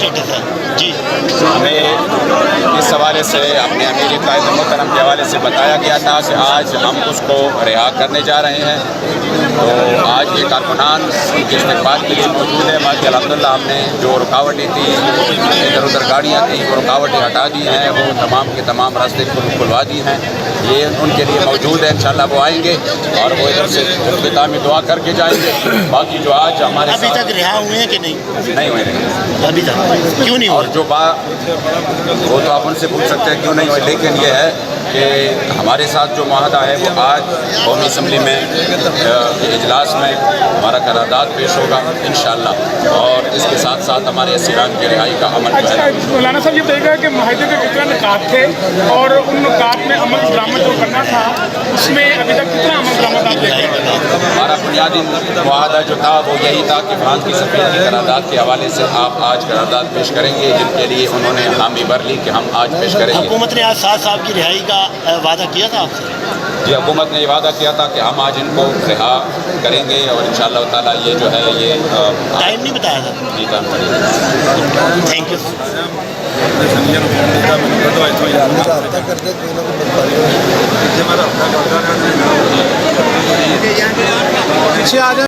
Status ہے جی؟ ہمیں اس حوالے سے اپنے امیر قائد محترم کے حوالے سے بتایا گیا تھا کہ آج ہم اس کو رہا کرنے جا رہے ہیں، تو آج یہ کارکنان ان کے استقبال کے لیے موجود ہے۔ باقی الحمدللہ ہم نے جو رکاوٹیں تھیں، ادھر ادھر گاڑیاں تھیں، وہ رکاوٹیں ہٹا دی ہیں، وہ تمام کے تمام راستے کھلوا دی ہیں۔ یہ ان کے لیے موجود ہے، انشاءاللہ وہ آئیں گے اور وہ ادھر سے اختتامی دعا کر کے جائیں گے۔ باقی جو آج ہمارے ابھی تک رہا ہوئے ہیں کہ نہیں ہوئے ہیں ابھی تک کیوں نہیں اور ہوئے؟ جو وہ تو آپ ان سے پوچھ سکتے ہیں کیوں نہیں ہوئے، لیکن یہ ہے کہ ہمارے ساتھ جو معاہدہ ہے وہ آج قومی اسمبلی میں اجلاس میں ہمارا قرارداد پیش ہوگا انشاءاللہ، اور اس کے ساتھ ساتھ ہمارے اسیران کی رہائی کا عمل جو ہے۔ مولانا صاحب یہ بتائیے گا کہ معاہدے کے کتنا نکات تھے اور ان نکات میں عمل درآمد جو کرنا تھا اس میں ابھی تک کتنا عمل درآمد آپ دیکھ رہے ہیں؟ ہمارا بنیادی معاہدہ جو تھا وہ یہی تھا کہ فرانس کی سفیر کی قرارداد کے حوالے سے آپ آج قرارداد پیش کریں گے، جن کے لیے انہوں نے حامی بھر لی کہ ہم آج پیش کریں گے۔ حکومت نے آج 7 صاحب کی رہائی کا وعدہ کیا تھا آپ سے؟ جی، حکومت نے یہ وعدہ کیا تھا کہ ہم آج ان کو رہا کریں گے اور انشاءاللہ تعالیٰ یہ جو ہے یہ ٹائم نہیں بتایا تھا؟ جی کام کریں گے۔ Thank you. پیچھے آ جائیں۔